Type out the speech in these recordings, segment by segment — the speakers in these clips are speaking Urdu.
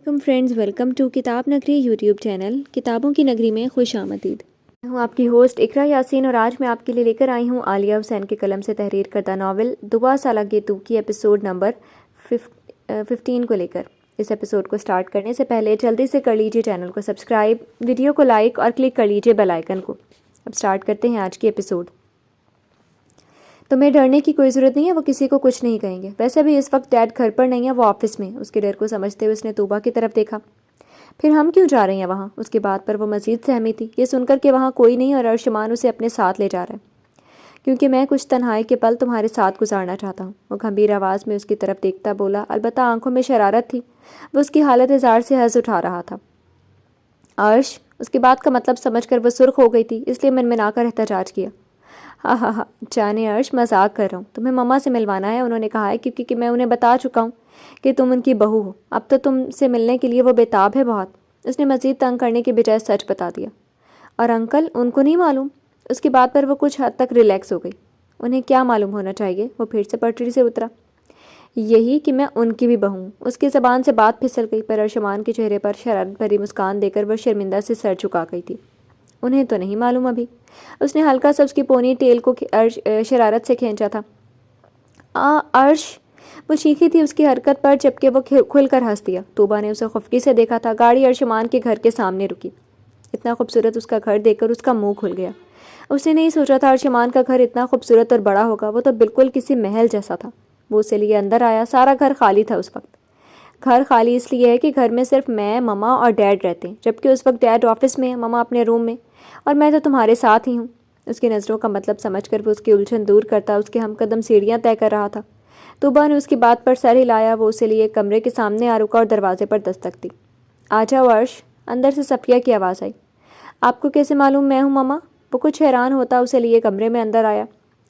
علیکم فرینڈز، ویلکم ٹو کتاب نگری یوٹیوب چینل کتابوں کی نگری میں خوش آمدید۔ میں ہوں آپ کی ہوسٹ اقرا یاسین اور آج میں آپ کے لیے لے کر آئی ہوں عالیہ حسین کے قلم سے تحریر کردہ ناول دعا سالہ گیتو کی ایپیسوڈ نمبر 15 کو لے کر۔ اس ایپیسوڈ کو سٹارٹ کرنے سے پہلے جلدی سے کر لیجیے چینل کو سبسکرائب، ویڈیو کو لائک اور کلک کر لیجیے بیل آئیکن کو۔ اب سٹارٹ کرتے ہیں آج کی ایپیسوڈ۔ تمہیں ڈرنے کی کوئی ضرورت نہیں ہے، وہ کسی کو کچھ نہیں کہیں گے۔ ویسے بھی اس وقت ڈیڈ گھر پر نہیں ہے، وہ آفس میں۔ اس کے ڈر کو سمجھتے ہوئے اس نے طوبا کی طرف دیکھا۔ پھر ہم کیوں جا رہے ہیں وہاں؟ اس کی بات پر وہ مزید سہمی تھی، یہ سن کر کہ وہاں کوئی نہیں اور ارشمان اسے اپنے ساتھ لے جا رہا ہے۔ کیونکہ میں کچھ تنہائی کے پل تمہارے ساتھ گزارنا چاہتا ہوں، وہ گھمبیر آواز میں اس کی طرف دیکھتا بولا، البتہ آنکھوں میں شرارت تھی۔ وہ اس کی حالت اظہار سے حظ اٹھا رہا تھا۔ عرش، اس کی بات کا مطلب سمجھ کر وہ سرخ ہو گئی تھی، اس لیے منمنا کر احتجاج کیا۔ ہاں ہاں ہاں جانے عرش، مذاق کر رہا ہوں، تمہیں مما سے ملوانا ہے، انہوں نے کہا ہے کیونکہ میں انہیں بتا چکا ہوں کہ تم ان کی بہو ہو۔ اب تو تم سے ملنے کے لیے وہ بےتاب ہے بہت۔ اس نے مزید تنگ کرنے کے بجائے سچ بتا دیا۔ اور انکل، ان کو نہیں معلوم؟ اس کی بات پر وہ کچھ حد تک ریلیکس ہو گئی۔ انہیں کیا معلوم ہونا چاہیے؟ وہ پھر سے پٹری سے اترا۔ یہی کہ میں ان کی بھی بہو ہوں۔ اس کی زبان سے بات پھسل گئی، پر ارشمان کے چہرے پر شرارت بھری مسکان دے کر وہ شرمندہ سے سر جھکا گئی تھی۔ انہیں تو نہیں معلوم ابھی۔ اس نے ہلکا سا اس کی پونی ٹیل کو شرارت سے کھینچا تھا۔ عرش، وہ چیخی تھی اس کی حرکت پر، جبکہ وہ کھل کر ہنس دیا۔ طوبا نے اسے خفکی سے دیکھا تھا۔ گاڑی ارشمان کے گھر کے سامنے رکی۔ اتنا خوبصورت اس کا گھر دیکھ کر اس کا منہ کھل گیا۔ اس نے نہیں سوچا تھا ارشمان کا گھر اتنا خوبصورت اور بڑا ہوگا، وہ تو بالکل کسی محل جیسا تھا۔ وہ اسے لیے اندر آیا۔ سارا گھر خالی تھا اس وقت۔ گھر خالی اس لیے ہے کہ گھر میں صرف میں، مما اور ڈیڈ رہتے ہیں، جبکہ اس وقت ڈیڈ آفس میں ہے، مما اپنے روم میں، اور میں تو تمہارے ساتھ ہی ہوں۔ اس کی نظروں کا مطلب سمجھ کر وہ اس کی الجھن دور کرتا اس کے ہم قدم سیڑھیاں طے کر رہا تھا۔ طوبا نے اس کی بات پر سر ہلایا۔ وہ اسے لیے کمرے کے سامنے آ رکا اور دروازے پر دستک دی۔ آ جاؤ عرش، اندر سے صفیہ کی آواز آئی۔ آپ کو کیسے معلوم میں ہوں مما؟ وہ کچھ حیران ہوتا اسے لیے کمرے میں اندر آیا۔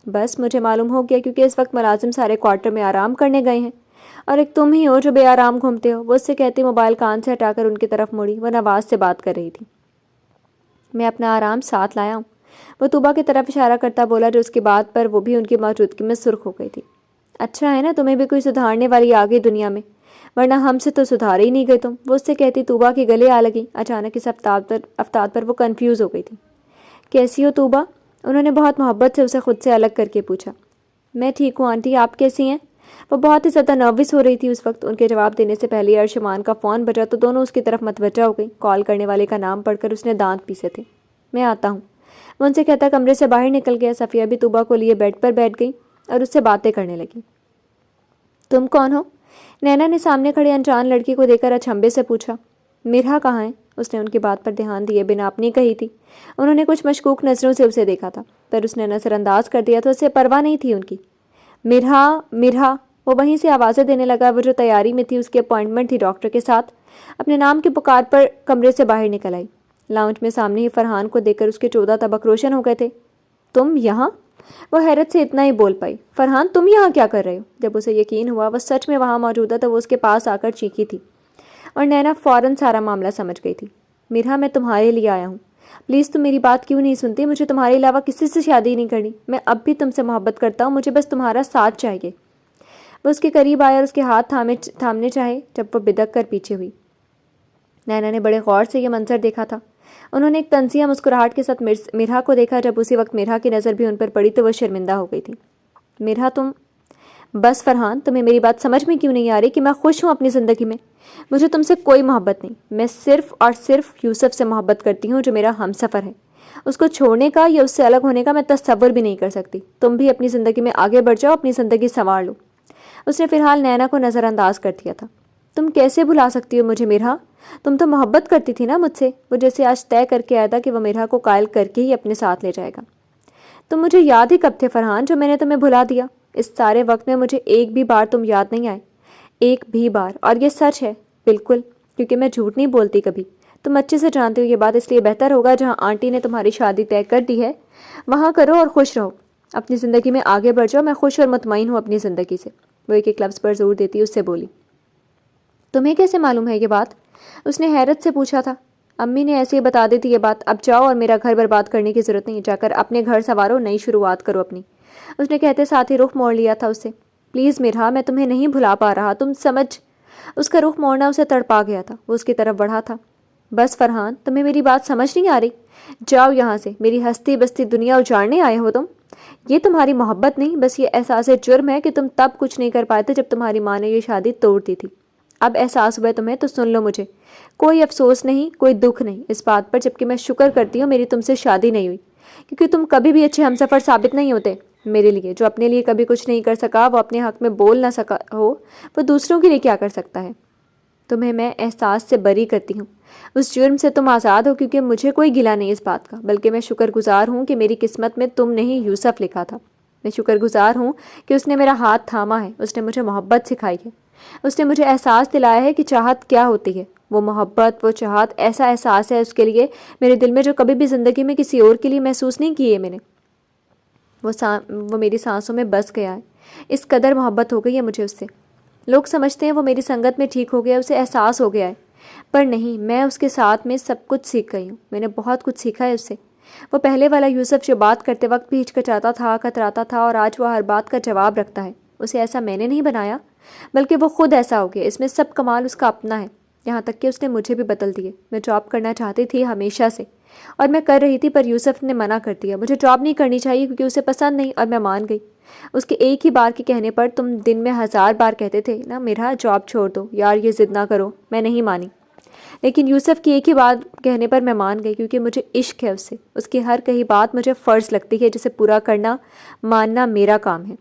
بس مجھے معلوم ہو گیا، کیونکہ اس وقت ملازم سارے کوارٹر میں آرام کرنے گئے ہیں، اور ایک تم ہی ہو جو بے آرام گھومتے ہو۔ وہ اس سے کہتی موبائل کان سے ہٹا کر ان کی طرف مڑی۔ وہ نواز سے بات کر رہی تھی۔ میں اپنا آرام ساتھ لایا ہوں، وہ طوبا کی طرف اشارہ کرتا بولا، جو اس کی بات پر وہ بھی ان کی موجودگی میں سرخ ہو گئی تھی۔ اچھا ہے نا، تمہیں بھی کوئی سدھارنے والی آ گئی دنیا میں، ورنہ ہم سے تو سدھارے ہی نہیں گئے تم، وہ اس سے کہتی طوبا کے گلے آ لگی۔ اچانک اس افتاد پر وہ کنفیوز ہو گئی تھی۔ کیسی ہو طوبا؟ انہوں نے بہت محبت سے اسے خود سے الگ کر کے پوچھا۔ میں ٹھیک ہوں آنٹی، آپ کیسی ہیں؟ وہ بہت ہی زیادہ نروس ہو رہی تھی اس وقت۔ ان کے جواب دینے سے پہلے ارشمان کا فون بجا تو دونوں اس کی طرف متوجہ ہو گئی۔ کال کرنے والے کا نام پڑھ کر اس نے دانت پیسے تھے۔ میں آتا ہوں، وہ ان سے کہتا کمرے سے باہر نکل گیا۔ صفیہ بھی طوبا کو لیے بیڈ پر بیٹھ گئی اور اس سے باتیں کرنے لگی۔ تم کون ہو؟ نینا نے سامنے کھڑے انجان لڑکی کو دیکھ کر اچنبھے سے پوچھا۔ مرہا کہاں ہے؟ اس نے ان کی بات پر دھیان دیے بنا اپنی کہی تھی۔ انہوں نے کچھ مشکوک نظروں سے اسے دیکھا تھا، پر اس نے نظر انداز کر دیا تو اسے پرواہ نہیں تھی ان کی۔ مرہا مرہا، وہ وہیں سے آوازیں دینے لگا۔ وہ جو تیاری میں تھی، اس کی اپوائنٹمنٹ تھی ڈاکٹر کے ساتھ، اپنے نام کی پکار پر کمرے سے باہر نکل آئی۔ لاؤنج میں سامنے ہی فرحان کو دیکھ کر اس کے 14 طبق روشن ہو گئے تھے۔ تم یہاں؟ وہ حیرت سے اتنا ہی بول پائی۔ فرحان، تم یہاں کیا کر رہے ہو؟ جب اسے یقین ہوا وہ سچ میں وہاں موجود ہے تو وہ اس کے پاس آ کر چیخی تھی، اور نینا فوراً سارا معاملہ سمجھ گئی تھی۔ مرہا، میں تمہارے لیے آیا ہوں، پلیز تم میری بات کیوں نہیں سنتی؟ مجھے تمہارے علاوہ کسی سے شادی نہیں کرنی، میں اب بھی تم سے محبت کرتا ہوں، مجھے بس تمہارا ساتھ چاہیے۔ وہ اس کے قریب آیا اور اس کے ہاتھ تھامنے چاہے، جب وہ بدک کر پیچھے ہوئی۔ نینا نے بڑے غور سے یہ منظر دیکھا تھا۔ انہوں نے ایک طنزیہ مسکراہٹ کے ساتھ مرہا کو دیکھا۔ جب اسی وقت مرہا کی نظر بھی ان پر پڑی تو وہ شرمندہ ہو گئی تھی۔ مرہا، تم… بس فرحان، تمہیں میری بات سمجھ میں کیوں نہیں آ رہی کہ میں خوش ہوں اپنی زندگی میں؟ مجھے تم سے کوئی محبت نہیں، میں صرف اور صرف یوسف سے محبت کرتی ہوں، جو میرا ہم سفر ہے۔ اس کو چھوڑنے کا یا اس سے الگ ہونے کا میں تصور بھی نہیں کر سکتی۔ تم بھی اپنی زندگی میں آگے بڑھ جاؤ، اپنی زندگی سنوار لو۔ اس نے فی الحال نینا کو نظر انداز کر دیا تھا۔ تم کیسے بھلا سکتی ہو مجھے مرہا؟ تم تو محبت کرتی تھی نا مجھ سے؟ وہ جیسے آج طے کر کے آیا تھا کہ وہ مرہا کو قائل کر کے ہی اپنے ساتھ لے جائے گا۔ تم مجھے یاد ہی کب تھے فرحان، جو میں نے تمہیں بھلا دیا؟ اس سارے وقت میں مجھے ایک بھی بار تم یاد نہیں آئے، ایک بھی بار، اور یہ سچ ہے بالکل، کیونکہ میں جھوٹ نہیں بولتی کبھی۔ تم اچھے سے جانتے ہو یہ بات، اس لیے بہتر ہوگا جہاں آنٹی نے تمہاری شادی طے کر دی ہے وہاں کرو اور خوش رہو، اپنی زندگی میں آگے بڑھ جاؤ۔ میں خوش اور مطمئن ہوں اپنی زندگی سے، وہ ایک لفظ پر زور دیتی اس سے بولی۔ تمہیں کیسے معلوم ہے یہ بات؟ اس نے حیرت سے پوچھا تھا۔ امی نے ایسے ہی بتا دی تھی یہ بات، اب جاؤ اور میرا گھر برباد کرنے کی ضرورت نہیں، جا کر اپنے گھر سنوارو، نئی شروعات کرو اپنی۔ اس نے کہتے ساتھ ہی رخ موڑ لیا تھا اس سے۔ پلیز مرہا، میں تمہیں نہیں بھلا پا رہا، تم سمجھ… اس کا رخ موڑنا اسے تڑپا گیا تھا۔ وہ اس کی طرف بڑھا تھا۔ بس فرحان، تمہیں میری بات سمجھ نہیں آ رہی؟ جاؤ یہاں سے، میری ہستی بستی دنیا اجاڑنے آئے ہو تم۔ یہ تمہاری محبت نہیں، بس یہ احساس جرم ہے کہ تم تب کچھ نہیں کر پائے تھے جب تمہاری ماں نے یہ شادی توڑ دی تھی۔ اب احساس ہوا تمہیں تو سن لو مجھے، کوئی افسوس نہیں، کوئی دکھ نہیں اس بات پر، جبکہ میں شکر کرتی ہوں میری تم سے شادی نہیں ہوئی، کیونکہ تم کبھی بھی اچھے ہمسفر ثابت نہیں ہوتے میرے لیے۔ جو اپنے لیے کبھی کچھ نہیں کر سکا، وہ اپنے حق میں بول نہ سکا ہو، وہ دوسروں کے لیے کیا کر سکتا ہے؟ تمہیں میں احساس سے بری کرتی ہوں، اس جرم سے تم آزاد ہو، کیونکہ مجھے کوئی گلہ نہیں اس بات کا، بلکہ میں شکر گزار ہوں کہ میری قسمت میں تم نے ہی یوسف لکھا تھا۔ میں شکر گزار ہوں کہ اس نے میرا ہاتھ تھاما ہے، اس نے مجھے محبت سکھائی ہے، اس نے مجھے احساس دلایا ہے کہ چاہت کیا ہوتی ہے۔ وہ محبت، وہ چاہت، ایسا احساس ہے اس کے لیے میرے دل میں جو کبھی بھی زندگی میں کسی اور کے لیے محسوس نہیں کی ہے میں نے۔ وہ میری سانسوں میں بس گیا ہے، اس قدر محبت ہو گئی ہے مجھے اس سے۔ لوگ سمجھتے ہیں وہ میری سنگت میں ٹھیک ہو گیا، اسے احساس ہو گیا ہے، پر نہیں، میں اس کے ساتھ میں سب کچھ سیکھ گئی ہوں۔ میں نے بہت کچھ سیکھا ہے اس سے۔ وہ پہلے والا یوسف جو بات کرتے وقت بھی ہچکچاتا تھا، کتراتا تھا، اور آج وہ ہر بات کا جواب رکھتا ہے، اسے ایسا میں نے نہیں بنایا، بلکہ وہ خود ایسا ہو گیا۔ اس میں سب کمال اس کا اپنا ہے، یہاں تک کہ اس نے مجھے بھی بدل دیے۔ میں جاب کرنا چاہتی تھی ہمیشہ سے، اور میں کر رہی تھی، پر یوسف نے منع کر دیا۔ مجھے جاب نہیں کرنی چاہیے کیونکہ اسے پسند نہیں، اور میں مان گئی۔ اس کے ایک ہی بار کے کہنے پر تم دن میں 1000 بار کہتے تھے نا میرا جاب چھوڑ دو یار، یہ ضد نہ کرو، میں نہیں مانی۔ لیکن یوسف کی ایک ہی بات کہنے پر میں مان گئی، کیونکہ مجھے عشق ہے اس سے۔ اس کی ہر کہی بات مجھے فرض لگتی ہے، جسے پورا کرنا، ماننا میرا کام ہے۔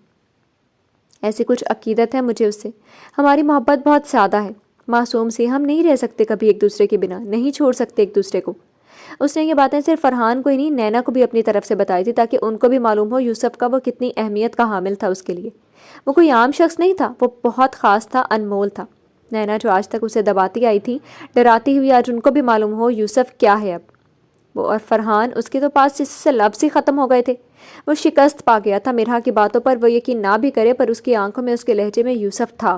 ایسی کچھ عقیدت ہے مجھے اس سے۔ ہماری محبت بہت سادہ ہے، معصوم سی، ہم نہیں رہ سکتے کبھی ایک دوسرے کے بنا، نہیں چھوڑ سکتے ایک دوسرے کو۔ اس نے یہ باتیں صرف فرحان کو ہی نہیں، نینا کو بھی اپنی طرف سے بتائی تھی، تاکہ ان کو بھی معلوم ہو یوسف کا وہ کتنی اہمیت کا حامل تھا اس کے لیے۔ وہ کوئی عام شخص نہیں تھا، وہ بہت خاص تھا، انمول تھا۔ نینا جو آج تک اسے دباتی آئی تھی، ڈراتی ہوئی، آج ان کو بھی معلوم ہو یوسف کیا ہے اب وہ۔ اور فرحان، اس کے تو پاس جس سے لفظ ہی ختم ہو گئے تھے۔ وہ شکست پا گیا تھا مرحا کی باتوں پر، وہ یقین نہ بھی کرے، پر اس کی آنکھوں میں، اس کے لہجے میں یوسف تھا۔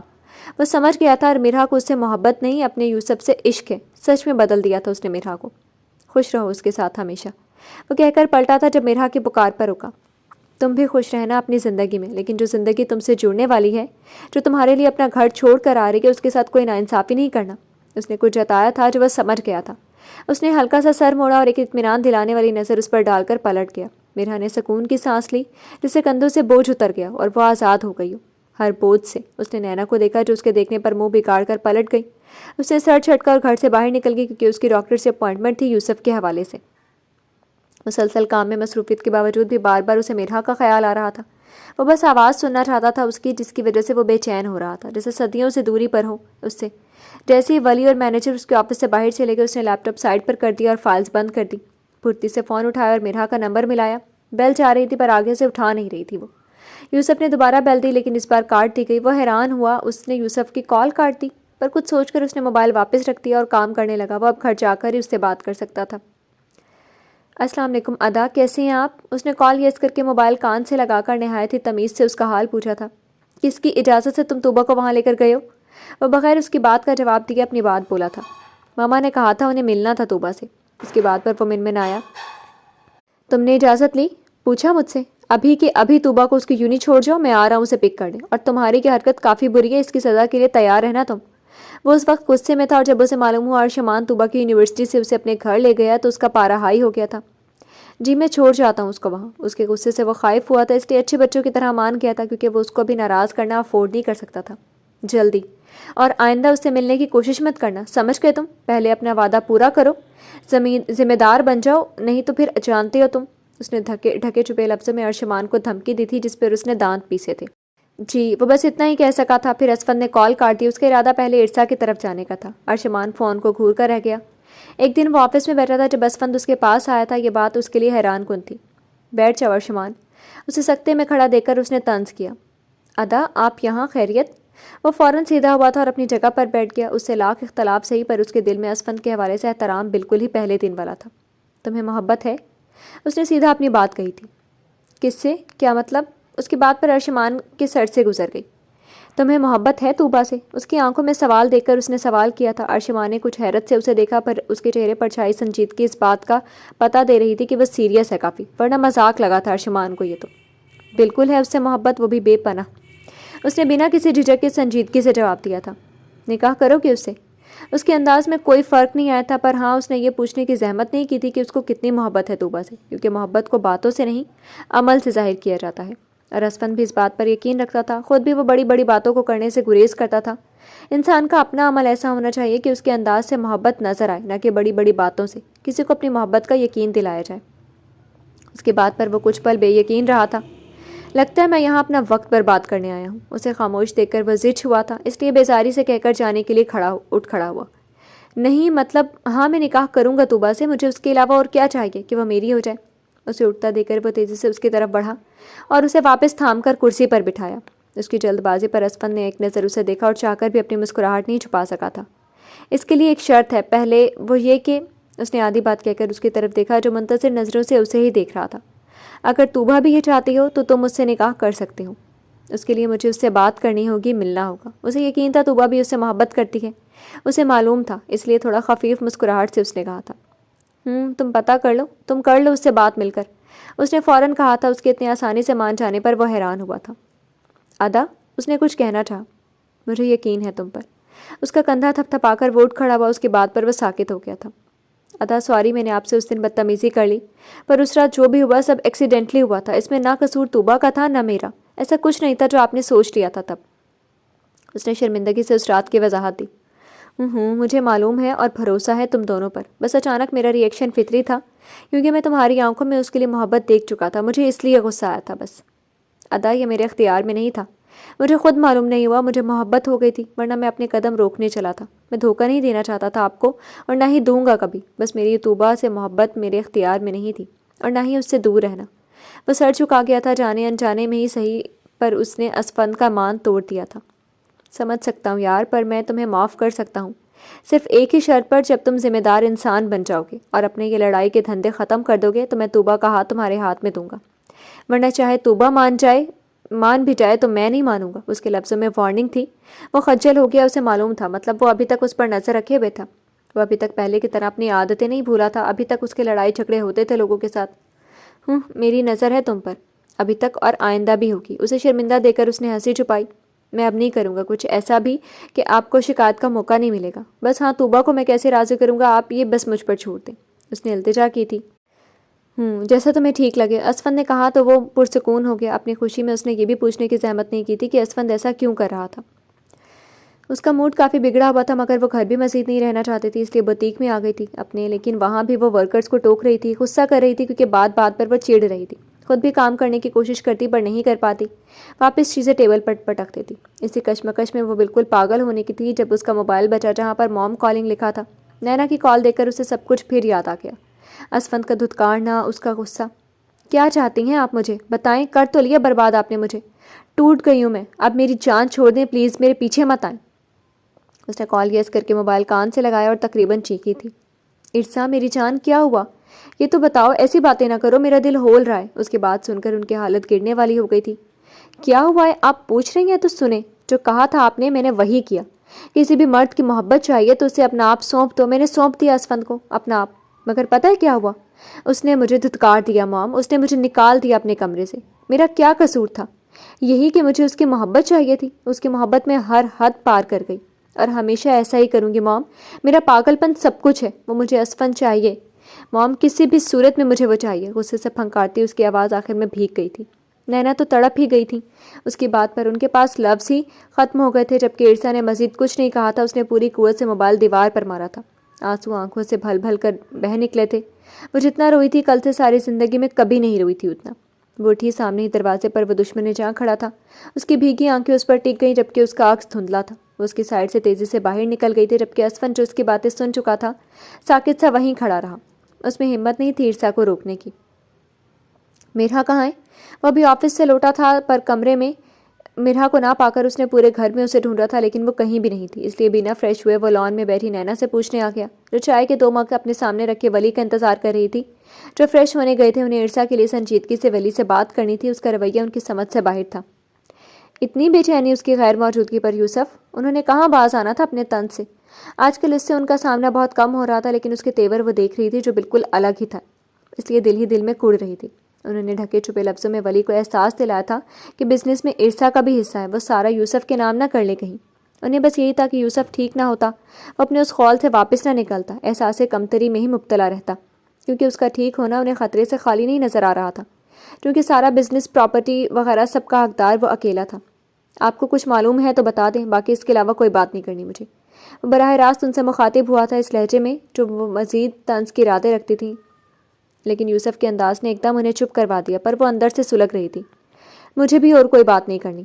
وہ سمجھ گیا تھا، اور مرحا کو اس سے محبت نہیں، اپنے یوسف سے عشق ہے۔ سچ میں بدل دیا تھا اس نے مرحا کو۔ خوش رہو اس کے ساتھ ہمیشہ، وہ کہہ کر پلٹا تھا جب مرحا کی پکار پر رکا۔ تم بھی خوش رہنا اپنی زندگی میں، لیکن جو زندگی تم سے جڑنے والی ہے، جو تمہارے لیے اپنا گھر چھوڑ کر آ رہی ہے، اس کے ساتھ کوئی ناانصافی نہیں کرنا۔ اس نے کچھ جتایا تھا جو وہ سمجھ گیا تھا۔ اس نے ہلکا سا سر موڑا اور ایک اطمینان دلانے والی نظر اس پر ڈال کر پلٹ گیا۔ مرحا نے سکون کی سانس لی، جسے کندھوں سے بوجھ اتر گیا، اور وہ آزاد ہو گئی ہر بوجھ سے۔ اس نے نینا کو دیکھا جو اس کے دیکھنے پر منہ بگاڑ کر پلٹ گئی۔ اس نے سر چھٹکا اور گھر سے باہر نکل گئی، کیونکہ اس کی ڈاکٹر سے اپوائنٹمنٹ تھی یوسف کے حوالے سے۔ مسلسل کام میں مصروفیت کے باوجود بھی بار بار اسے مرحا کا خیال آ رہا تھا۔ وہ بس آواز سننا چاہتا تھا اس کی، جس کی وجہ سے وہ بے چین ہو رہا تھا، جیسے صدیوں سے دوری پر ہو اس سے۔ جیسے ہی ولی اور مینیجر اس کے آفس سے باہر چلے گئے، اس نے لیپ ٹاپ سائڈ پر کر دیا اور فائلز بند کر دی۔ پھرتی سے فون اٹھایا اور مرحا کا نمبر ملایا۔ بیل جا رہی تھی، پر آگے سے اٹھا نہیں رہی تھی وہ۔ یوسف نے دوبارہ بیل دی، لیکن اس بار کاٹ دی گئی۔ وہ حیران ہوا، اس نے یوسف کی کال کاٹ دی، پر کچھ سوچ کر اس نے موبائل واپس رکھ دیا اور کام کرنے لگا۔ وہ اب گھر جا کر ہی اس سے بات کر سکتا تھا۔ السلام علیکم ادا، کیسے ہیں آپ؟ اس نے کال یس کر کے موبائل کان سے لگا کر نہایت ہی تمیز سے اس کا حال پوچھا تھا۔ کس کی اجازت سے تم طوبہ کو وہاں لے کر گئے ہو؟ وہ بغیر اس کی بات کا جواب دیے اپنی بات بولا تھا۔ ماما نے کہا تھا انہیں ملنا تھا طوبہ سے۔ اس کی بات پر وہ من آیا۔ تم نے اجازت لی؟ پوچھا مجھ سے۔ ابھی کہ ابھی طوبہ کو اس کی یونی چھوڑ جاؤ، میں آ رہا ہوں اسے پک کرنے، اور تمہاری کی حرکت کافی بری ہے، اس کی سزا کے لیے تیار رہنا تم۔ وہ اس وقت غصے میں تھا، اور جب اسے معلوم ہوا ارشمان طوبہ کی یونیورسٹی سے اسے اپنے گھر لے گیا تو اس کا پارا ہائی ہو گیا تھا۔ جی میں چھوڑ جاتا ہوں اس کو وہاں۔ اس کے غصے سے وہ خائف ہوا تھا، اس لیے اچھے بچوں کی طرح مان گیا تھا، کیونکہ وہ اس کو بھی ناراض کرنا افورڈ نہیں کر سکتا تھا۔ جلدی، اور آئندہ اس سے ملنے کی کوشش مت کرنا، سمجھ گئے تم؟ پہلے اپنا وعدہ پورا کرو، ذمہ دار بن جاؤ، نہیں تو پھر جانتے ہو تم۔ اس نے ڈھکے چھپے لفظوں میں ارشمان کو دھمکی دی تھی، جس پر اس نے دانت پیسے تھے۔ جی، وہ بس اتنا ہی کہہ سکا تھا، پھر اسفند نے کال کاٹ دی۔ اس کا ارادہ پہلے ارسا کی طرف جانے کا تھا۔ ارشمان فون کو گھور کر رہ گیا۔ ایک دن وہ آفس میں بیٹھا تھا جب اسفند اس کے پاس آیا تھا۔ یہ بات اس کے لیے حیران کن تھی۔ بیٹھ جاؤ ارشمان، اسے سکتے میں کھڑا دیکھ کر اس نے طنز کیا۔ ادا، آپ یہاں خیریت؟ وہ فوراً سیدھا ہوا تھا اور اپنی جگہ پر بیٹھ گیا۔ اس سے لاکھ اختلاف صحیح، پر اس کے دل میں اسفند کے حوالے سے احترام بالکل ہی پہلے دن والا تھا۔ تمہیں محبت ہے؟ اس نے سیدھا اپنی بات کہی تھی۔ کس سے؟ کیا مطلب؟ اس کی بات پر ارشمان کے سر سے گزر گئی۔ تمہیں محبت ہے طوبہ سے؟ اس کی آنکھوں میں سوال دیکھ کر اس نے سوال کیا تھا۔ ارشمان نے کچھ حیرت سے اسے دیکھا، پر اس کے چہرے پر چھائی سنجیدگی اس بات کا پتہ دے رہی تھی کہ وہ سیریس ہے کافی، ورنہ مذاق لگا تھا ارشمان کو یہ تو۔ بالکل ہے اس سے محبت، وہ بھی بے پناہ۔ اس نے بنا کسی جھجک کے سنجیدگی سے جواب دیا تھا۔ نکاح کرو گے اس سے؟ اس کے انداز میں کوئی فرق نہیں آیا تھا، پر ہاں اس نے یہ پوچھنے کی زحمت نہیں کی تھی کہ اس کو کتنی محبت ہے طوبہ سے، کیونکہ محبت کو باتوں سے نہیں عمل سے ظاہر کیا جاتا ہے، اور اسفند بھی اس بات پر یقین رکھتا تھا۔ خود بھی وہ بڑی بڑی باتوں کو کرنے سے گریز کرتا تھا۔ انسان کا اپنا عمل ایسا ہونا چاہیے کہ اس کے انداز سے محبت نظر آئے، نہ کہ بڑی بڑی باتوں سے کسی کو اپنی محبت کا یقین دلایا جائے۔ اس کے بعد پر وہ کچھ پل بے یقین رہا تھا۔ لگتا ہے میں یہاں اپنا وقت برباد کرنے آیا ہوں۔ اسے خاموش دیکھ کر وہ زچ ہوا تھا، اس لیے بیزاری سے کہہ کر جانے کے لیے اٹھ کھڑا ہوا۔ نہیں مطلب ہاں میں نکاح کروں گا طوبہ سے، مجھے اس کے علاوہ اور کیا چاہیے کہ وہ میری ہو جائے۔ اسے اٹھتا دیکھ کر وہ تیزی سے اس کی طرف بڑھا اور اسے واپس تھام کر کرسی پر بٹھایا۔ اس کی جلد بازی پر اسفند نے ایک نظر اسے دیکھا اور چاہ کر بھی اپنی مسکراہٹ نہیں چھپا سکا تھا۔ اس کے لیے ایک شرط ہے، پہلے وہ یہ کہ اس نے آدھی بات کہہ کر اس کی طرف دیکھا جو منتظر نظروں سے اسے ہی دیکھ رہا تھا۔ اگر طوبہ بھی یہ چاہتی ہو تو تم مجھ سے نکاح کر سکتے ہو۔ اس کے لیے مجھے اس سے بات کرنی ہوگی، ملنا ہوگا۔ اسے یقین تھا طوبہ بھی اس سے محبت کرتی ہے، اسے معلوم تھا، اس لیے تھوڑا خفیف مسکراہٹ سے اس نے کہا تھا، تم پتہ کر لو، تم کر لو اس سے بات مل کر۔ اس نے فوراً کہا تھا۔ اس کے اتنے آسانی سے مان جانے پر وہ حیران ہوا تھا۔ ادا، اس نے کچھ کہنا چاہا۔ مجھے یقین ہے تم پر۔ اس کا کندھا تھپ تھپا کر وہ اٹھ کھڑا ہوا۔ اس کے بعد پر وہ ساکت ہو گیا تھا۔ ادا سوری، میں نے آپ سے اس دن بدتمیزی کر لی، پر اس رات جو بھی ہوا سب ایکسیڈنٹلی ہوا تھا، اس میں نہ قصور طوبہ کا تھا نہ میرا، ایسا کچھ نہیں تھا جو آپ نے سوچ لیا تھا تب۔ اس نے شرمندگی سے اس رات کی وضاحت دی۔ مجھے معلوم ہے اور بھروسہ ہے تم دونوں پر، بس اچانک میرا ری ایکشن فطری تھا، کیونکہ میں تمہاری آنکھوں میں اس کے لیے محبت دیکھ چکا تھا، مجھے اس لیے غصہ آیا تھا بس۔ ادا، یہ میرے اختیار میں نہیں تھا، مجھے خود معلوم نہیں ہوا، مجھے محبت ہو گئی تھی، ورنہ میں اپنے قدم روکنے چلا تھا۔ میں دھوکہ نہیں دینا چاہتا تھا آپ کو، اور نہ ہی دوں گا کبھی، بس میری طوبہ سے محبت میرے اختیار میں نہیں تھی، اور نہ ہی اس سے دور رہنا۔ وہ سر چکا گیا تھا، جانے انجانے میں ہی صحیح، پر اس نے اسفند کا مان توڑ دیا تھا۔ سمجھ سکتا ہوں یار، پر میں تمہیں معاف کر سکتا ہوں، صرف ایک ہی شرط پر، جب تم ذمہ دار انسان بن جاؤ گے اور اپنے یہ لڑائی کے دھندے ختم کر دو گے تو میں طوبہ کا ہاتھ تمہارے ہاتھ میں دوں گا، ورنہ چاہے طوبہ مان بھی جائے تو میں نہیں مانوں گا۔ اس کے لفظوں میں وارننگ تھی۔ وہ خجل ہو گیا، اسے معلوم تھا، مطلب وہ ابھی تک اس پر نظر رکھے ہوئے تھا، وہ ابھی تک پہلے کی طرح اپنی عادتیں نہیں بھولا تھا، ابھی تک اس کے لڑائی جھگڑے ہوتے تھے لوگوں کے ساتھ۔ میری نظر ہے تم پر، ابھی تک اور آئندہ بھی ہوگی۔ اسے شرمندہ دے کر اس نے ہنسی چھپائی۔ میں اب نہیں کروں گا کچھ ایسا بھی کہ آپ کو شکایت کا موقع نہیں ملے گا، بس ہاں طوبہ کو میں کیسے راضی کروں گا، آپ یہ بس مجھ پر چھوڑ دیں۔ اس نے التجا کی تھی۔ جیسا تمہیں ٹھیک لگے، اسفند نے کہا تو وہ پرسکون ہو گیا۔ اپنی خوشی میں اس نے یہ بھی پوچھنے کی زحمت نہیں کی تھی کہ اسفند ایسا کیوں کر رہا تھا۔ اس کا موڈ کافی بگڑا ہوا تھا، مگر وہ گھر بھی مزید نہیں رہنا چاہتی تھی، اس لیے بوتیک میں آ گئی تھی اپنے، لیکن وہاں بھی وہ ورکرز کو ٹوک رہی تھی، غصہ کر رہی تھی، کیونکہ بات بات پر وہ چڑ رہی تھی، خود بھی کام کرنے کی کوشش کرتی پر نہیں کر پاتی، واپس چیزیں ٹیبل پر پٹک دیتی۔ اسی کشمکش میں وہ بالکل پاگل ہونے کی تھی جب اس کا موبائل بچا جہاں پر موم کالنگ لکھا تھا۔ نینا کی کال دیکھ کر اسے سب کچھ پھر یاد آ گیا، اسفند کا دھتکارنا، اس کا غصہ۔ کیا چاہتی ہیں آپ مجھے بتائیں؟ کر تو لیا برباد آپ نے مجھے، ٹوٹ گئی ہوں میں، اب میری جان چھوڑ دیں پلیز، میرے پیچھے مت آئیں۔ اس نے کال یس کر کے موبائل کان سے لگایا اور تقریباً چیخی تھی، ارسا میری جان کیا ہوا؟ یہ تو بتاؤ، ایسی باتیں نہ کرو، میرا دل ہول رہا ہے۔ اس کی بات سن کر ان کی حالت گرنے والی ہو گئی تھی۔ کیا ہوا ہے آپ پوچھ رہی ہیں تو سنیں، جو کہا تھا آپ نے میں نے وہی کیا۔ کسی بھی مرد کی محبت چاہیے تو اسے اپنا آپ سونپ دو، میں نے سونپ دیا اسفند کو اپنا آپ، مگر پتہ ہے کیا ہوا؟ اس نے مجھے دھتکار دیا مام، اس نے مجھے نکال دیا اپنے کمرے سے۔ میرا کیا قصور تھا؟ یہی کہ مجھے اس کی محبت چاہیے تھی، اس کی محبت میں ہر حد پار کر گئی، اور ہمیشہ ایسا ہی کروں گی مام، میرا پاگل پن سب کچھ ہے، وہ مجھے اسفند چاہیے مام، کسی بھی صورت میں مجھے وہ چاہیے۔ غصے سے پھنکارتی اس کی آواز آخر میں بھیگ گئی تھی۔ نینا تو تڑپ ہی گئی تھی اس کی بات پر، ان کے پاس لفظ ہی ختم ہو گئے تھے۔ جبکہ ارسا نے مزید کچھ نہیں کہا تھا، اس نے پوری قوت سے موبائل دیوار پر مارا تھا، آنسو آنکھوں سے بھل بھل کر بہہ نکلے تھے۔ وہ جتنا روئی تھی کل سے ساری زندگی میں کبھی نہیں روئی تھی اتنا۔ وہ اٹھی، سامنے ہی دروازے پر وہ دشمن جہاں کھڑا تھا، اس کی بھیگی آنکھیں اس پر ٹک گئیں، جبکہ اس کا عکس دھندلا تھا۔ وہ اس کی سائڈ سے تیزی سے باہر نکل گئی تھی، جبکہ اسفند جو اس کی باتیں سن چکا تھا ساکت سا وہیں کھڑا رہا۔ اس میں ہمت نہیں تھی ارسا کو روکنے کی۔ میرا کہاں ہے؟ وہ ابھی آفس سے لوٹا تھا، پر کمرے میں میرا کو نہ پا کر اس نے پورے گھر میں اسے ڈھونڈا تھا، لیکن وہ کہیں بھی نہیں تھی۔ اس لیے بنا فریش ہوئے وہ لان میں بیٹھی نینا سے پوچھنے آ گیا، جو چائے کے 2 مگ اپنے سامنے رکھے ولی کا انتظار کر رہی تھی۔ جو فریش ہونے گئے تھے، انہیں ارسا کے لیے سنجیدگی سے ولی سے بات کرنی تھی، اس کا رویہ ان کی سمجھ سے باہر تھا۔ اتنی بے چینی اس کی غیر موجودگی پر یوسف، انہوں نے کہاں باز آنا تھا اپنے تن سے؟ آج کل اس سے ان کا سامنا بہت کم ہو رہا تھا، لیکن اس کے تیور وہ دیکھ رہی تھی جو بالکل الگ ہی تھا، اس لیے دل ہی دل میں کڑ رہی تھی۔ انہوں نے ڈھکے چھپے لفظوں میں ولی کو احساس دلایا تھا کہ بزنس میں ارسا کا بھی حصہ ہے، وہ سارا یوسف کے نام نہ کر لے کہیں۔ انہیں بس یہی تھا کہ یوسف ٹھیک نہ ہوتا، وہ اپنے اس خول سے واپس نہ نکلتا، احساس کمتری میں ہی مبتلا رہتا، کیونکہ اس کا ٹھیک ہونا انہیں خطرے سے خالی نہیں نظر آ رہا تھا، کیونکہ سارا بزنس، پراپرٹی وغیرہ سب کا حقدار وہ اکیلا تھا۔ آپ کو کچھ معلوم ہے تو بتا دیں، باقی اس کے علاوہ کوئی بات نہیں کرنی مجھے۔ وہ براہ راست ان سے مخاطب ہوا تھا اس لہجے میں جو وہ مزید طنز کے ارادے رکھتی تھیں، لیکن یوسف کے انداز نے ایک دم انہیں چپ کروا دیا، پر وہ اندر سے سلگ رہی تھی۔ مجھے بھی اور کوئی بات نہیں کرنی۔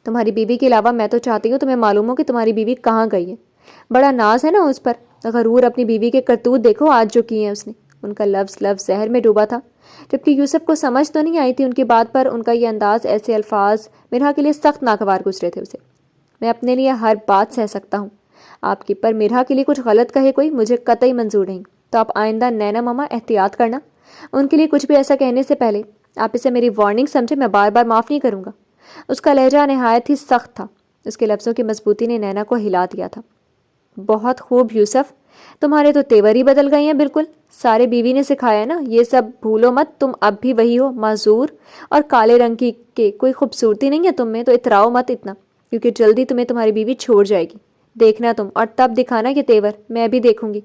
تمہاری بیوی کے علاوہ میں تو چاہتی ہوں تمہیں معلوم ہو کہ تمہاری بیوی کہاں گئی ہے۔ بڑا ناز ہے نا اس پر، غرور اپنی بیوی کے کرتوت دیکھو آج جو کیے ہیں اس نے۔ ان کا لفظ زہر میں ڈوبا تھا، جبکہ یوسف کو سمجھ تو نہیں آئی تھی ان کی بات، پر ان کا یہ انداز، ایسے الفاظ مرہا کے لیے سخت ناگوار گزرے تھے اسے۔ میں اپنے لیے ہر بات سہ سکتا ہوں آپ کی، پر مرہا کے لیے کچھ غلط کہے کوئی، مجھے قطعی منظور نہیں۔ تو آپ آئندہ نینا ماما احتیاط کرنا، ان کے لیے کچھ بھی ایسا کہنے سے پہلے آپ اسے میری وارننگ سمجھے، میں بار بار معاف نہیں کروں گا۔ اس کا لہجہ نہایت ہی سخت تھا، اس کے لفظوں کی مضبوطی نے نینا کو ہلا دیا تھا۔ بہت خوب یوسف، تمہارے تو تیور ہی بدل گئے ہیں بالکل، سارے بیوی نے سکھایا ہے نا، یہ سب بھولو مت، تم اب بھی وہی ہو، معذور اور کالے رنگ کی، کہ کوئی خوبصورتی نہیں ہے تم میں، تو اتراؤ مت اتنا، کیونکہ جلدی تمہیں تمہاری بیوی چھوڑ جائے گی۔ دیکھنا تم، اور تب دکھانا یہ تیور، میں بھی دیکھوں گی۔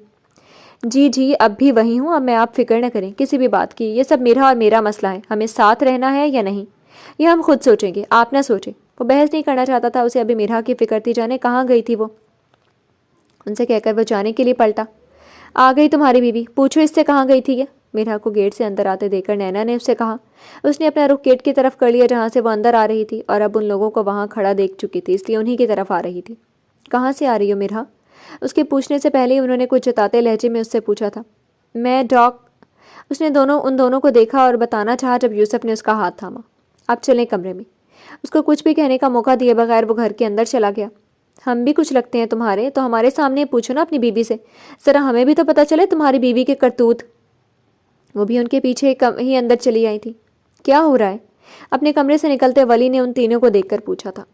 جی اب بھی وہی ہوں، اب میں آپ فکر نہ کریں کسی بھی بات کی، یہ سب میرا اور میرا مسئلہ ہے، ہمیں ساتھ رہنا ہے یا نہیں یہ ہم خود سوچیں گے، آپ نہ سوچیں۔ وہ بحث نہیں کرنا چاہتا تھا، اسے ابھی میرا کی فکر تھی، جانے کہاں گئی تھی وہ۔ ان سے کہہ کر وہ جانے کے لیے پلٹا۔ آ گئی تمہاری بیوی، پوچھو اس سے کہاں گئی تھی یہ، میرا کو گیٹ سے اندر آتے دیکھ کر نینا نے اس سے کہا۔ اس نے اپنا رخ گیٹ کی طرف کر لیا جہاں سے وہ اندر آ رہی تھی، اور اب ان لوگوں کو وہاں کھڑا دیکھ چکی تھی، اس لیے انہی کی طرف آ رہی تھی۔ کہاں سے آ رہی ہو میرا؟ اس کے پوچھنے سے پہلے ہی انہوں نے کچھ جتاتے لہجے میں اس سے پوچھا تھا۔ میں اس نے ان دونوں کو دیکھا اور بتانا چاہا جب یوسف نے اس کا ہاتھ تھاما۔ اب چلیں کمرے میں۔ اس کو کچھ بھی کہنے کا موقع دیے بغیر وہ گھر کے اندر چلا گیا۔ ہم بھی کچھ لگتے ہیں تمہارے، تو ہمارے سامنے پوچھو نا اپنی بیوی سے، ذرا ہمیں بھی تو پتہ چلے تمہاری بیوی کے کرتوت۔ وہ بھی ان کے پیچھے ہی اندر چلی آئی تھی۔ کیا ہو رہا ہے؟ اپنے کمرے سے نکلتے ولی نے ان تینوں کو دیکھ کر پوچھا تھا۔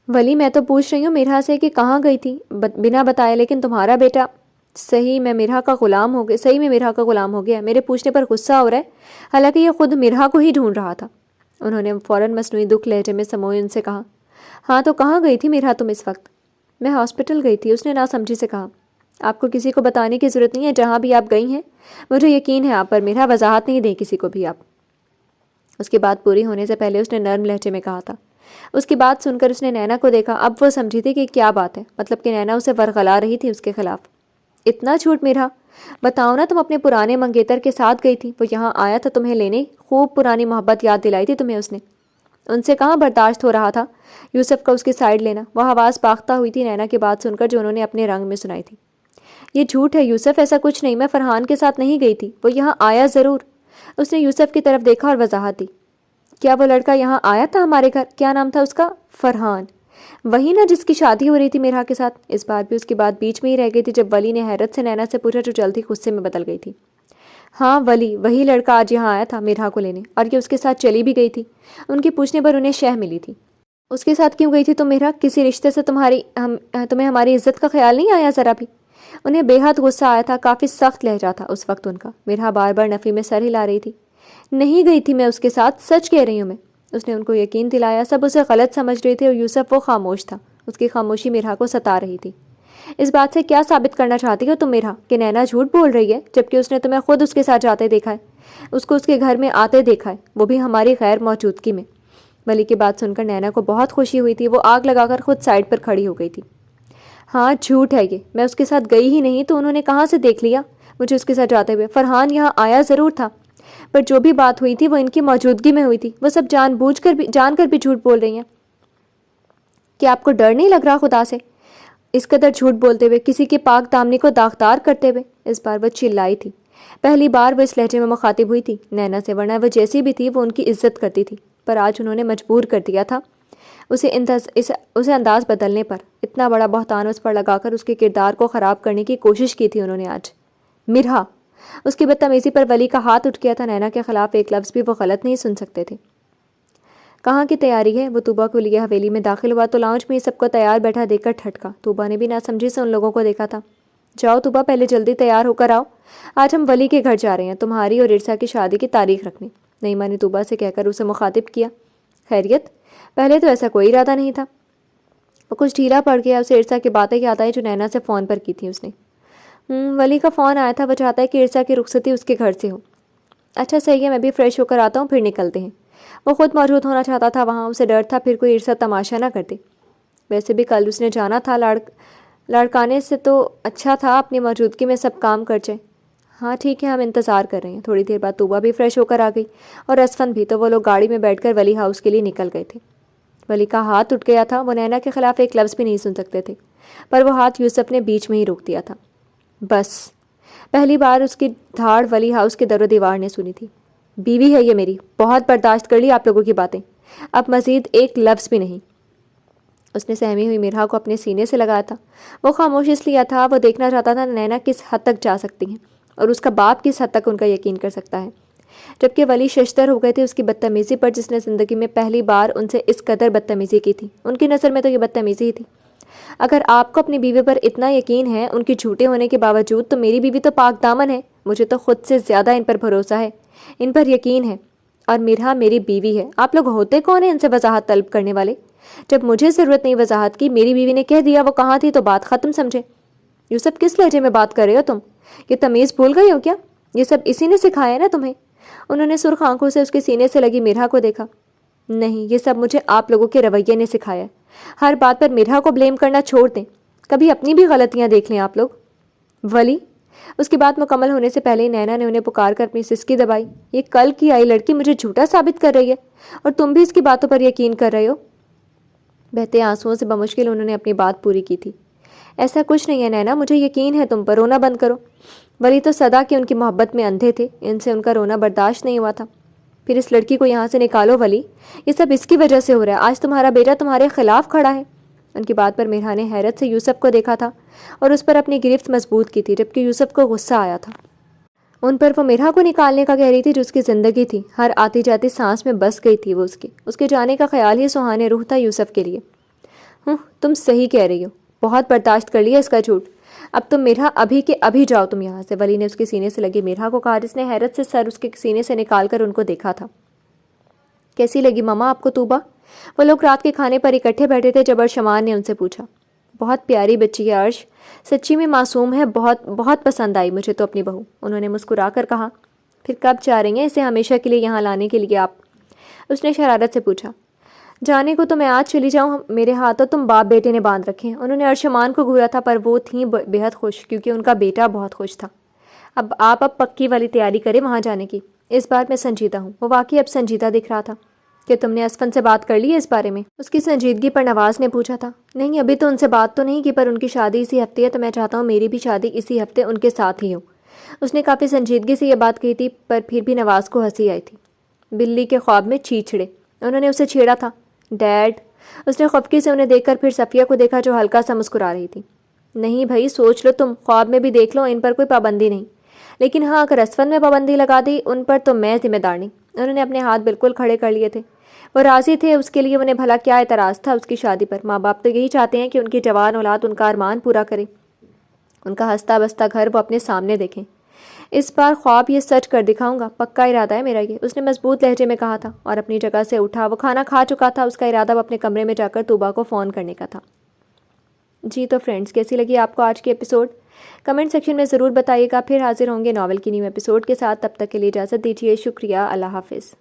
ولی، میں تو پوچھ رہی ہوں مرہا سے کہ کہاں گئی تھی بنا بتائے، لیکن تمہارا بیٹا صحیح میں مرہا کا غلام ہو گیا، میرے پوچھنے پر غصہ ہو رہا ہے، حالانکہ یہ خود مرہا کو ہی ڈھونڈ رہا تھا۔ انہوں نے فوراً مصنوعی دکھ لہجے میں سموئے ان سے کہا۔ ہاں تو کہاں گئی تھی مرہا تم اس وقت؟ میں ہاسپٹل گئی تھی، اس نے ناسمجھی سے کہا۔ آپ کو کسی کو بتانے کی ضرورت نہیں ہے جہاں بھی آپ گئی ہیں، مجھے یقین ہے آپ پر، مرہا وضاحت نہیں دیں کسی کو بھی آپ۔ اس کی بات پوری ہونے سے پہلے اس نے نرم لہجے میں کہا تھا۔ اس کی بات سن کر اس نے نینا کو دیکھا، اب وہ سمجھی تھی کہ کیا بات ہے، مطلب کہ نینا اسے ورغلا رہی تھی اس کے خلاف۔ اتنا جھوٹ مرہا، بتاؤ نا، تم اپنے پرانے منگیتر کے ساتھ گئی تھی، وہ یہاں آیا تھا تمہیں لینے، خوب پرانی محبت یاد دلائی تھی تمہیں اس نے۔ ان سے کہاں برداشت ہو رہا تھا یوسف کا اس کی سائڈ لینا، وہ آواز باختہ ہوئی تھی نینا کی بات سن کر جو انہوں نے اپنے رنگ میں سنائی تھی۔ یہ جھوٹ ہے یوسف، ایسا کچھ نہیں، میں فرحان کے ساتھ نہیں گئی تھی، وہ یہاں آیا ضرور۔ اس نے یوسف کی طرف دیکھا اور وضاحت دی۔ کیا وہ لڑکا یہاں آیا تھا ہمارے گھر؟ کیا نام تھا اس کا؟ فرحان، وہی نا جس کی شادی ہو رہی تھی مرہا کے ساتھ؟ اس بار بھی اس کی بات بیچ میں ہی رہ گئی تھی جب ولی نے حیرت سے نینا سے پوچھا جو جلدی غصے میں بدل گئی تھی۔ ہاں ولی، وہی لڑکا آج یہاں آیا تھا مرہا کو لینے، اور یہ اس کے ساتھ چلی بھی گئی تھی۔ ان کے پوچھنے پر انہیں شہ ملی تھی۔ اس کے ساتھ کیوں گئی تھی تم مرہا؟ کسی رشتے سے تمہیں ہماری عزت کا خیال نہیں آیا ذرا بھی؟ انہیں بے حد غصہ آیا تھا، کافی سخت لہجہ تھا اس وقت ان کا۔ مرہا بار بار نفی میں سر ہلا رہی تھی۔ نہیں گئی تھی میں اس کے ساتھ، سچ کہہ رہی ہوں میں۔ اس نے ان کو یقین دلایا، سب اسے غلط سمجھ رہے تھے اور یوسف وہ خاموش تھا۔ اس کی خاموشی مرہا کو ستا رہی تھی۔ اس بات سے کیا ثابت کرنا چاہتی ہو تم مرہا، کہ نینا جھوٹ بول رہی ہے، جبکہ اس نے تمہیں خود اس کے ساتھ جاتے دیکھا ہے، اس کو اس کے گھر میں آتے دیکھا ہے، وہ بھی ہماری غیر موجودگی میں۔ ولی کی بات سن کر نینا کو بہت خوشی ہوئی تھی، وہ آگ لگا کر خود سائڈ پر کھڑی ہو گئی تھی۔ ہاں جھوٹ ہے یہ، میں اس کے ساتھ گئی ہی نہیں، تو انہوں نے کہاں سے دیکھ لیا مجھے اس کے ساتھ جاتے ہوئے؟ فرحان یہاں آیا ضرور تھا، پر جو بھی بات ہوئی تھی وہ ان کی موجودگی میں ہوئی تھی، وہ سب جان کر بھی جھوٹ بول رہی ہیں۔ کیا آپ کو ڈر نہیں لگ رہا خدا سے، اس قدر جھوٹ بولتے ہوئے، کسی کے پاک دامنی کو داغدار کرتے ہوئے؟ اس بار وہ چلائی تھی۔ پہلی بار وہ اس لہجے میں مخاطب ہوئی تھی نینا سے، ورنہ وہ جیسی بھی تھی وہ ان کی عزت کرتی تھی، پر آج انہوں نے مجبور کر دیا تھا اسے انداز بدلنے پر۔ اتنا بڑا بہتان اس پر لگا کر اس کے کردار کو خراب کرنے کی کوشش کی تھی انہوں نے آج۔ مرہا، اس کی بدتمیزی پر ولی کا ہاتھ اٹھ گیا تھا، نینا کے خلاف ایک لفظ بھی وہ غلط نہیں سن سکتے تھے۔ کہاں کی تیاری ہے؟ وہ طوبہ کو لیے حویلی میں داخل ہوا تو لاؤنج میں یہ سب کو تیار بیٹھا دیکھ کر ٹھٹکا۔ طوبہ نے بھی ناسمجھی سے ان لوگوں کو دیکھا تھا۔ جاؤ طوبہ، پہلے جلدی تیار ہو کر آؤ، آج ہم ولی کے گھر جا رہے ہیں تمہاری اور ارسا کی شادی کی تاریخ رکھنے۔ نعیمہ نے طوبہ سے کہہ کر اسے مخاطب کیا۔ خیریت؟ پہلے تو ایسا کوئی ارادہ نہیں تھا۔ وہ کچھ ڈھیلا پڑ گیا. اسے عرصہ کی باتیں یاد آئی جو نینا سے فون پر کی تھی اس نے. ولی کا فون آیا تھا. وہ چاہتا ہے کہ عرصہ کی رخصتی اس کے گھر سے ہو. اچھا صحیح ہے, میں بھی فریش ہو کر آتا ہوں, پھر نکلتے ہیں. وہ خود موجود ہونا چاہتا تھا وہاں. اسے ڈر تھا پھر کوئی عرصہ تماشا نہ کر دے. ویسے بھی کل اس نے جانا تھا. لڑکانے سے تو اچھا تھا اپنی موجودگی میں سب کام کر جائے. ہاں ٹھیک ہے, ہم انتظار کر رہے ہیں. تھوڑی دیر بعد طوبہ بھی فریش ہو کر آ گئی اور اسفند بھی. تو وہ لوگ گاڑی میں بیٹھ کر ولی ہاؤس کے لیے نکل گئے تھے. ولی کا ہاتھ اٹھ گیا تھا. وہ نینا کے خلاف ایک لفظ بھی نہیں سن سکتے تھے, پر وہ ہاتھ یوسف نے بیچ میں ہی روک دیا تھا. بس پہلی بار اس کی دھاڑ ولی ہاؤس کے در و دیوار نے سنی تھی. بیوی ہے یہ میری, بہت برداشت کر لی آپ لوگوں کی باتیں, اب مزید ایک لفظ بھی نہیں. اس نے سہمی ہوئی میرا کو اپنے سینے سے لگایا تھا. وہ خاموش اس لیے تھا, وہ دیکھنا چاہتا تھا نینا کس حد تک جا سکتی ہیں اور اس کا باپ کس حد تک ان کا یقین کر سکتا ہے. جبکہ ولی ششدر ہو گئے تھے اس کی بدتمیزی پر, جس نے زندگی میں پہلی بار ان سے اس قدر بدتمیزی کی تھی. ان کی نظر میں تو یہ بدتمیزی ہی تھی. اگر آپ کو اپنی بیوی پر اتنا یقین ہے ان کی جھوٹے ہونے کے باوجود, تو میری بیوی تو پاک دامن ہے. مجھے تو خود سے زیادہ ان پر بھروسہ ہے, ان پر یقین ہے. اور میرا میری بیوی ہے. آپ لوگ ہوتے کون ہیں ان سے وضاحت طلب کرنے والے؟ جب مجھے ضرورت نہیں وضاحت کی, میری بیوی نے کہہ دیا وہ کہاں تھی تو بات ختم سمجھے. یوسف کس لہجے میں بات کر رہے ہو تم؟ یہ تمیز بھول گئی ہو کیا؟ یہ سب اسی نے سکھایا ہے نا تمہیں؟ انہوں نے سرخ آنکھوں سے اس کے سینے سے لگی میرا کو دیکھا. نہیں, یہ سب مجھے آپ لوگوں کے رویے نے سکھایا ہے. ہر بات پر میرا کو بلیم کرنا چھوڑ دیں, کبھی اپنی بھی غلطیاں دیکھ لیں آپ لوگ. ولی اس کی بات مکمل ہونے سے پہلے ہی نینا نے انہیں پکار کر اپنی سسکی دبائی. یہ کل کی آئی لڑکی مجھے جھوٹا ثابت کر رہی ہے اور تم بھی اس کی باتوں پر یقین کر رہے ہو. بہتے آنسوؤں سے بمشکل انہوں نے اپنی بات پوری کی تھی. ایسا کچھ نہیں ہے نینا, مجھے یقین ہے تم پر. رونا بند کرو. ولی تو صدا کہ ان کی محبت میں اندھے تھے, ان سے ان کا رونا برداشت نہیں ہوا تھا. پھر اس لڑکی کو یہاں سے نکالو ولی, یہ سب اس کی وجہ سے ہو رہا ہے. آج تمہارا بیٹا تمہارے خلاف کھڑا ہے. ان کی بات پر میرا نے حیرت سے یوسف کو دیکھا تھا اور اس پر اپنی گرفت مضبوط کی تھی, جبکہ یوسف کو غصہ آیا تھا. ان پر وہ میرا کو نکالنے کا کہہ رہی تھی جو اس کی زندگی تھی. ہر آتی جاتی سانس میں بس گئی تھی وہ اس کے جانے کا خیال ہی سہانے روح تھا یوسف کے لیے. تم صحیح کہہ رہی ہو, بہت برداشت کر لیا اس کا جھوٹ. اب تم میرا ابھی کے ابھی جاؤ تم یہاں سے. ولی نے اس کے سینے سے لگی میرا کو کہا, جس نے حیرت سے سر اس کے سینے سے نکال کر ان کو دیکھا تھا. کیسی لگی ماما آپ کو طوبہ؟ وہ لوگ رات کے کھانے پر اکٹھے بیٹھے تھے جب ارشمان نے ان سے پوچھا. بہت پیاری بچی ہے عرش, سچی میں معصوم ہے. بہت بہت پسند آئی مجھے تو اپنی بہو, انہوں نے مسکرا کر کہا. پھر کب جا رہی ہیں اسے ہمیشہ کے لیے یہاں لانے کے لیے آپ؟ اس نے شرارت سے پوچھا. جانے کو تو میں آج چلی جاؤں, میرے ہاتھوں تم باپ بیٹے نے باندھ رکھے ہیں. انہوں نے ارشمان کو گھورا تھا, پر وہ تھیں بے حد خوش کیونکہ ان کا بیٹا بہت خوش تھا. اب پکی والی تیاری کرے وہاں جانے کی. اس بار میں سنجیدہ ہوں. وہ واقعی اب سنجیدہ دکھ رہا تھا. کہ تم نے اسفن سے بات کر لی ہے اس بارے میں؟ اس کی سنجیدگی پر نواز نے پوچھا تھا. نہیں, ابھی تو ان سے بات تو نہیں کی, پر ان کی شادی اسی ہفتے ہے, تو میں چاہتا ہوں میری بھی شادی اسی ہفتے ان کے ساتھ ہی ہو. اس نے کافی سنجیدگی سے یہ بات کہی تھی, پر پھر بھی نواز کو ہنسی آئی تھی. بلی کے خواب میں چیچڑے, انہوں نے اسے چھیڑا تھا. ڈیڈ, اس نے خفکی سے انہیں دیکھ کر پھر صفیہ کو دیکھا جو ہلکا سا مسکرا رہی تھی. نہیں بھائی, سوچ لو تم, خواب میں بھی دیکھ لو, ان پر کوئی پابندی نہیں. لیکن ہاں, اگر اسفن میں پابندی لگا دی ان پر تو میں ذمہ دار نہیں. انہوں نے اپنے ہاتھ بالکل کھڑے کر لیے تھے. وہ راضی تھے اس کے لیے, انہیں بھلا کیا اعتراض تھا اس کی شادی پر. ماں باپ تو یہی چاہتے ہیں کہ ان کی جوان اولاد ان کا ارمان پورا کرے, ان کا ہنستا بستا گھر وہ اپنے سامنے دیکھیں. اس بار خواب یہ سچ کر دکھاؤں گا, پکا ارادہ ہے میرا یہ, اس نے مضبوط لہجے میں کہا تھا اور اپنی جگہ سے اٹھا. وہ کھانا کھا چکا تھا. اس کا ارادہ وہ اپنے کمرے میں جا کر طوبہ کو فون کرنے کا تھا. جی تو فرینڈز, کیسی لگی آپ کو آج کی ایپیسوڈ؟ کمنٹ سیکشن میں ضرور بتائیے گا. پھر حاضر ہوں گے ناول کی نیو ایپیسوڈ کے ساتھ. تب تک کے لیے اجازت دیجیے. شکریہ. اللہ حافظ.